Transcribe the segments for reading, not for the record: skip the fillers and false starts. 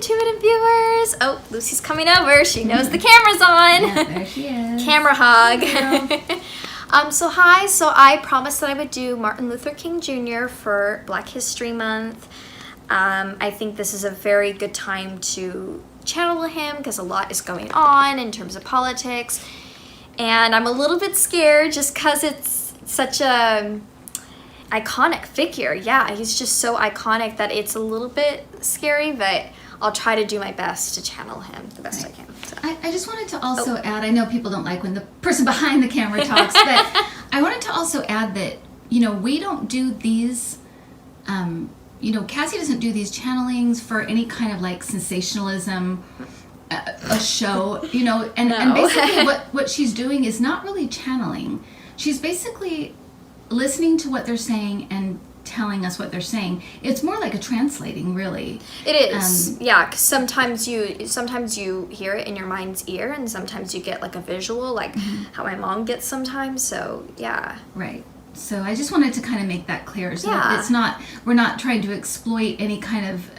Intuitive viewers. Oh, Lucy's coming over. She knows the camera's on. Yeah, there she is. Camera hug. So hi. So I promised that I would do Martin Luther King Jr. for Black History Month. I think this is a very good time to channel him because a lot is going on in terms of politics. And I'm a little bit scared just because it's such a iconic figure. Yeah, he's just so iconic that it's a little bit scary, but I'll try to do my best to channel him the best I can. So. I just wanted to also add, I know people don't like when the person behind the camera talks, but I wanted to also add that, we don't do these, Cassie doesn't do these channelings for any kind of like sensationalism, a show, and basically what she's doing is not really channeling. She's basically listening to what they're saying and telling us what they're saying. It's more like a translating, really. It is, yeah. 'Cause sometimes you hear it in your mind's ear, and sometimes you get like a visual, like how my mom gets sometimes. So yeah, right. So I just wanted to kind of make that clear. So yeah. We're not trying to exploit any kind of,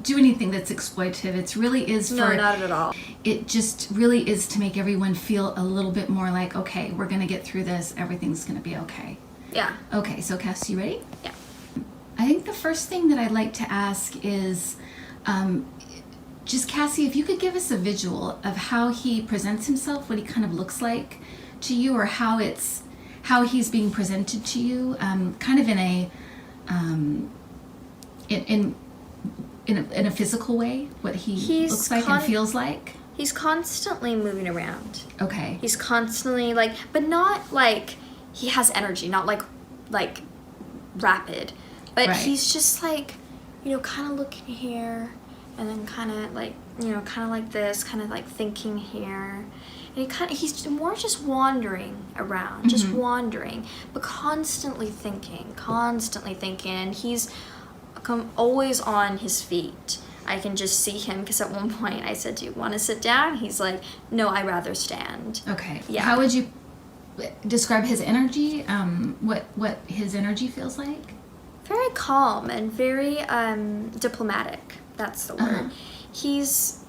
do anything that's exploitative. It really is no, not at all. It just really is to make everyone feel a little bit more like, okay, we're going to get through this. Everything's going to be okay. Yeah. Okay, so Cassie, you ready? Yeah. I think the first thing that I'd like to ask is, just Cassie, if you could give us a visual of how he presents himself, what he kind of looks like to you, or how he's being presented to you, kind of in a physical way, what he looks like and feels like. He's constantly moving around. Okay. He's constantly but not like he has energy, not like rapid, but right. He's just kind of looking here, and then kind of like this, kind of like thinking here. And he's more just wandering around, just wandering, but constantly thinking, and he's always on his feet. I can just see him, because at one point I said, do you want to sit down? He's like, no, I'd rather stand. Okay. Yeah. How would you describe his energy? What his energy feels like? Very calm and very diplomatic. That's the word. He's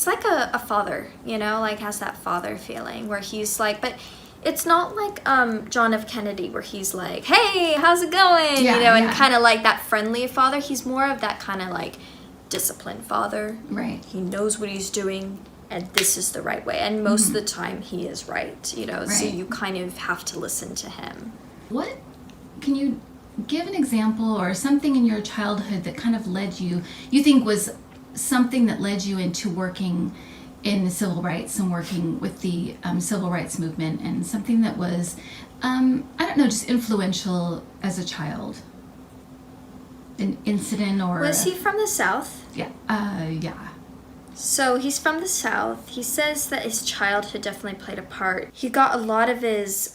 like a father, has that father feeling where he's like, but it's not like John F. Kennedy where he's like, hey, how's it going? And kind of like that friendly father. He's more of that kind of like disciplined father. Right. He knows what he's doing, and this is the right way. And most of the time he is right, Right. So you kind of have to listen to him. What can you give an example or something in your childhood that kind of led you think was something that led you into working in civil rights and working with the civil rights movement, and something that was, I don't know, just influential as a child? An incident or... Was he from the South? Yeah. Yeah. So he's from the South. He says that his childhood definitely played a part. He got a lot of his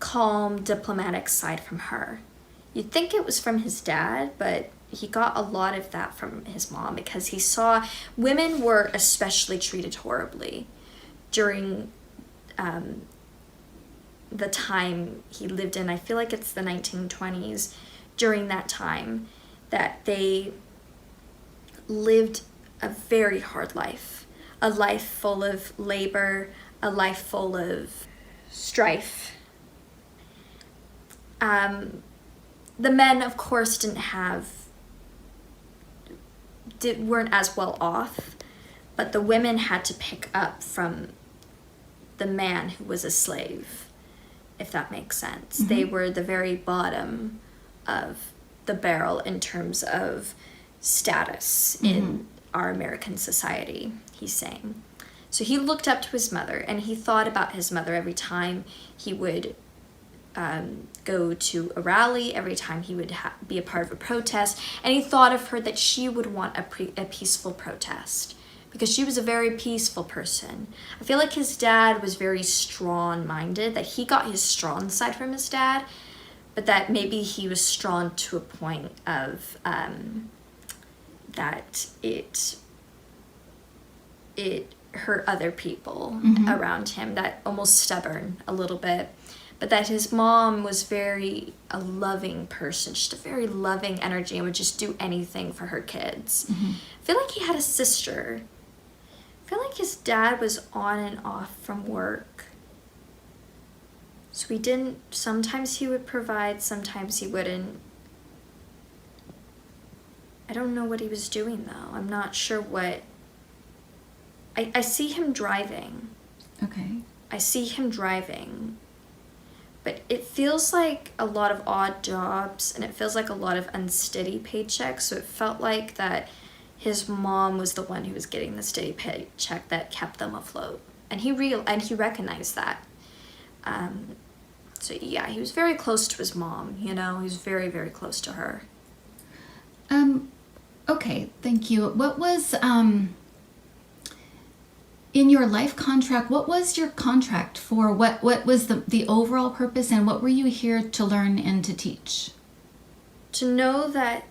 calm, diplomatic side from her. You'd think it was from his dad, but he got a lot of that from his mom, because he saw women were especially treated horribly during the time he lived in. I feel like it's the 1920s. During that time, that they lived a very hard life, a life full of labor, a life full of strife. The men, of course, weren't as well off, but the women had to pick up from the man who was a slave, if that makes sense. They were the very bottom of the barrel in terms of status in our American society, he's saying. So he looked up to his mother, and he thought about his mother every time he would go to a rally, every time he would be a part of a protest, and he thought of her that she would want a peaceful protest, because she was a very peaceful person. I feel like his dad was very strong-minded, that he got his strong side from his dad, but that maybe he was strong to a point of that it hurt other people around him, that almost stubborn a little bit. but that his mom was very a loving person, just a very loving energy, and would just do anything for her kids. Mm-hmm. I feel like he had a sister. I feel like his dad was on and off from work. So sometimes he would provide, sometimes he wouldn't. I don't know what he was doing though. I'm not sure what. I see him driving. Okay. I see him driving. But it feels like a lot of odd jobs, and it feels like a lot of unsteady paychecks. So it felt like that his mom was the one who was getting the steady paycheck that kept them afloat. And he recognized that. So yeah, he was very close to his mom, you know, he was very, very close to her. Okay, thank you. What was, in your life contract, what was your contract for? What was the overall purpose, and what were you here to learn and to teach? To know that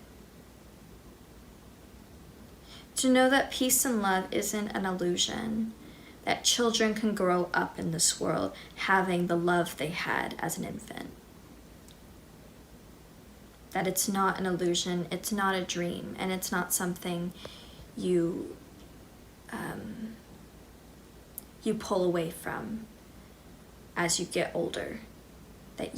peace and love isn't an illusion. That children can grow up in this world having the love they had as an infant. That it's not an illusion, it's not a dream, and it's not something you pull away from as you get older. That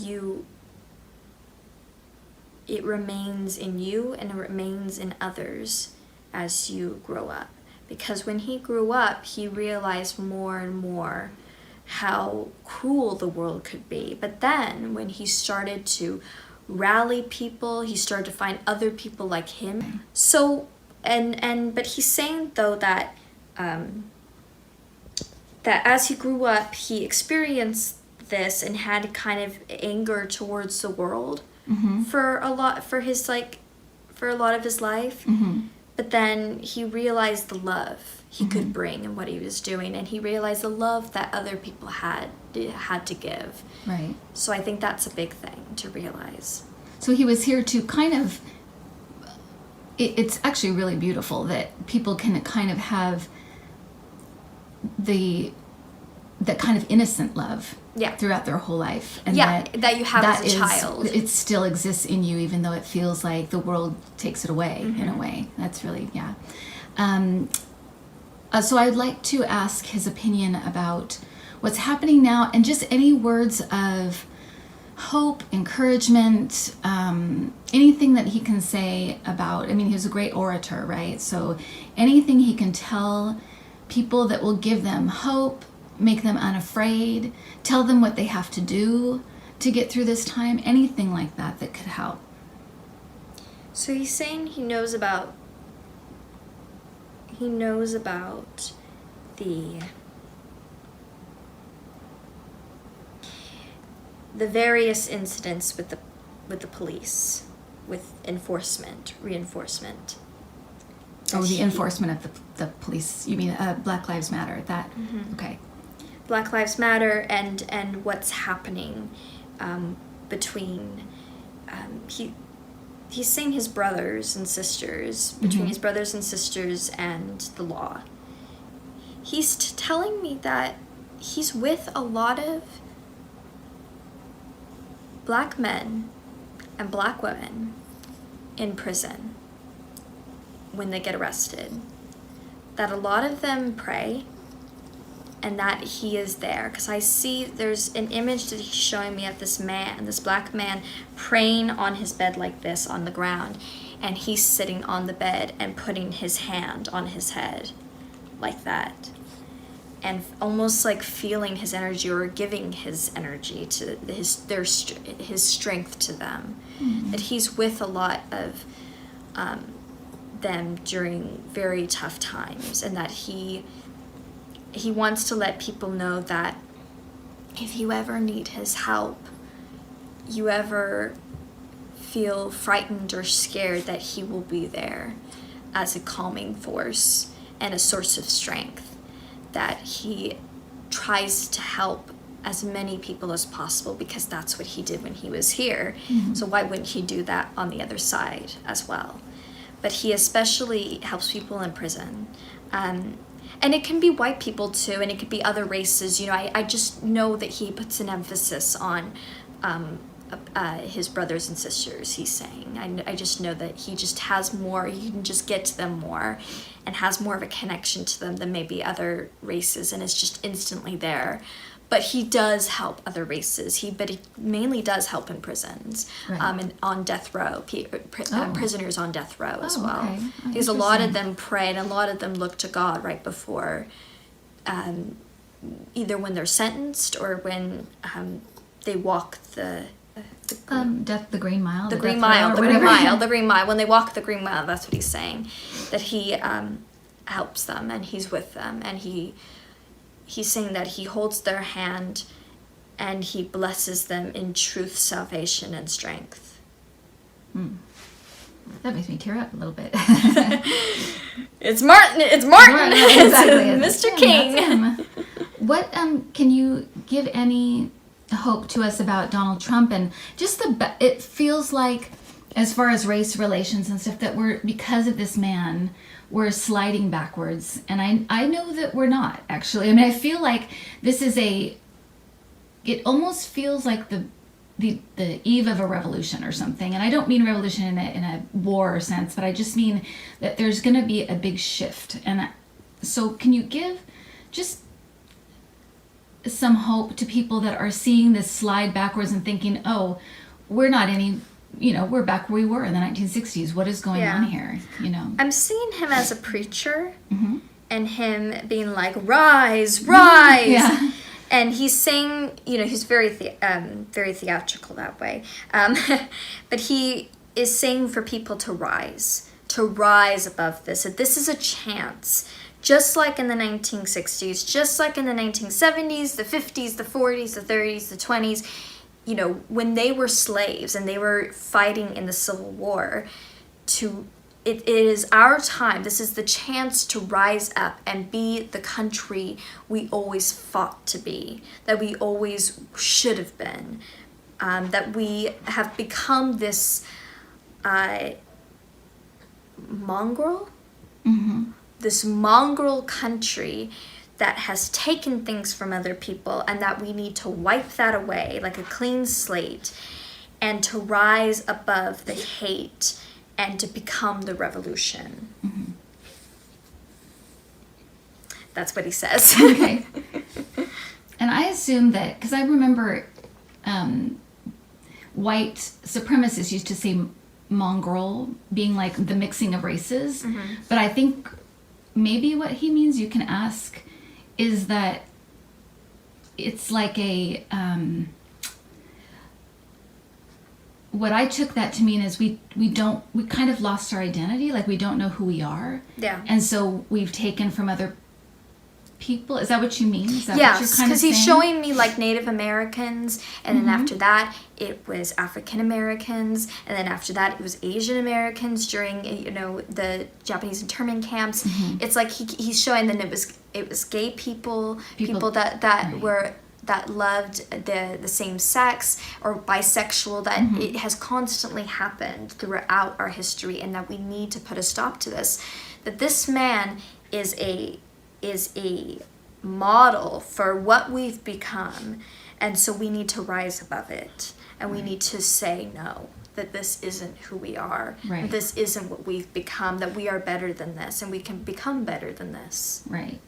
it remains in you and it remains in others as you grow up. Because when he grew up, he realized more and more how cruel the world could be. But then when he started to rally people, he started to find other people like him. So, but he's saying though that that as he grew up, he experienced this and had kind of anger towards the world for a lot of his life. Mm-hmm. But then he realized the love he could bring and what he was doing, and he realized the love that other people had to give. Right. So I think that's a big thing to realize. So he was here to kind of, it's actually really beautiful that people can kind of have that kind of innocent love throughout their whole life. And that you have as a child. It still exists in you, even though it feels like the world takes it away in a way. That's really, so I'd like to ask his opinion about what's happening now, and just any words of hope, encouragement, anything that he can say about, I mean, he was a great orator, right? So anything he can tell people that will give them hope, make them unafraid, tell them what they have to do to get through this time, anything like that could help. So he's saying he knows about the various incidents with the police, with reinforcement. Oh, the enforcement of the police. You mean Black Lives Matter? That okay. Black Lives Matter and what's happening between he's saying his brothers and sisters, between his brothers and sisters and the law. He's telling me that he's with a lot of Black men and Black women in prison when they get arrested. That a lot of them pray, and that he is there. Because I see there's an image that he's showing me of this Black man, praying on his bed like this on the ground, and he's sitting on the bed and putting his hand on his head like that, and almost like feeling his energy or giving his energy to his strength to them. That he's with a lot of them during very tough times, and that he wants to let people know that if you ever need his help, you ever feel frightened or scared, that he will be there as a calming force and a source of strength, that he tries to help as many people as possible, because that's what he did when he was here. So why wouldn't he do that on the other side as well? But he especially helps people in prison. And it can be white people too, and it could be other races. You know, I just know that he puts an emphasis on his brothers and sisters, he's saying. I just know that he just has more, he can just get to them more and has more of a connection to them than maybe other races, and it's just instantly there. But he does help other races. But he mainly does help in prisons, Right. And on death row, prisoners on death row as well. Okay. Oh, Because a lot of interesting. them pray, and a lot of them look to God right before, either when they're sentenced or when they walk the The Green Mile. the the Green Death Mile, Row or the Green whatever. Mile, the Green Mile. When they walk the Green Mile, that's what he's saying. That he helps them and he's with them, and he's saying that he holds their hand and he blesses them in truth, salvation, and strength. That makes me tear up a little bit. It's Martin. It's Martin. Right, exactly. It's It's Mr. him, King. that's him. What can you give any hope to us about Donald Trump and just it feels like, as far as race relations and stuff, that we're, because of this man, we're sliding backwards, and I know that we're not, actually. I mean, I feel like this is it almost feels like the eve of a revolution or something. And I don't mean revolution in a war sense, but I just mean that there's going to be a big shift. And so can you give just some hope to people that are seeing this slide backwards and thinking, oh, we're not we're back where we were in the 1960s. What is going on here? I'm seeing him as a preacher, Mm-hmm. and him being like, rise, rise. Yeah. And he's saying, he's very theatrical that way. But he is saying for people to rise above this. That this is a chance, just like in the 1960s, just like in the 1970s, the 50s, the 40s, the 30s, the 20s, when they were slaves and they were fighting in the Civil War, it is our time. This is the chance to rise up and be the country we always fought to be, that we always should have been, that we have become this mongrel, this mongrel country that has taken things from other people, and that we need to wipe that away like a clean slate and to rise above the hate and to become the revolution. Mm-hmm. That's what he says. Okay. And I assume that, because I remember white supremacists used to say mongrel being like the mixing of races. Mm-hmm. But I think maybe what he means, you can ask, is that it's like a what I took that to mean is we kind of lost our identity, like we don't know who we are. Yeah. And so we've taken from other people. Is that what you mean? Is that what Yes, you're kind of because he's saying? showing me like Native Americans, and then after that it was African Americans, and then after that it was Asian Americans during the Japanese internment camps. It's like he's showing that it was gay people that right. were that loved the same sex or bisexual, that it has constantly happened throughout our history, and that we need to put a stop to this. That this man is a model for what we've become, and so we need to rise above it, and we need to say no, that this isn't who we are, Right. that this isn't what we've become, that we are better than this, and we can become better than this. Right.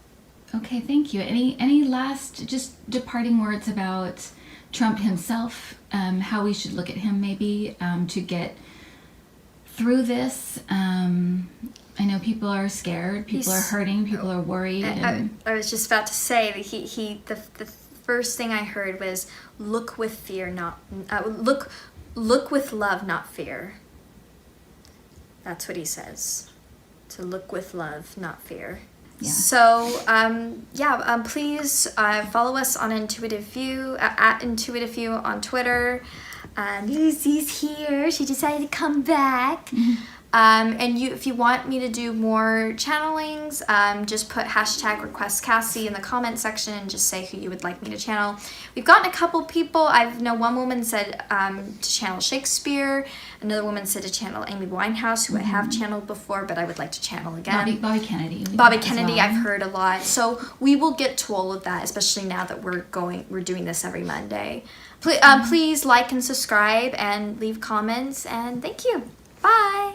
Okay, thank you. Any last just departing words about Trump himself, how we should look at him maybe to get through this? I know people are scared, people are hurting, people are worried. I was just about to say that the first thing I heard was look with fear, not look with love, not fear. That's what he says. To look with love, not fear. Yeah. So, please follow us on Intuitiview, at Intuitiview on Twitter. Lucy's here. She decided to come back. And if you want me to do more channelings, just put hashtag requestcassie in the comment section and just say who you would like me to channel. We've gotten a couple people. I know one woman said to channel Shakespeare. Another woman said to channel Amy Winehouse, who I have channeled before, but I would like to channel again. Bobby Kennedy. Bobby Kennedy, I've heard a lot. So we will get to all of that, especially now that we're doing this every Monday. Please like and subscribe and leave comments, and thank you. Bye.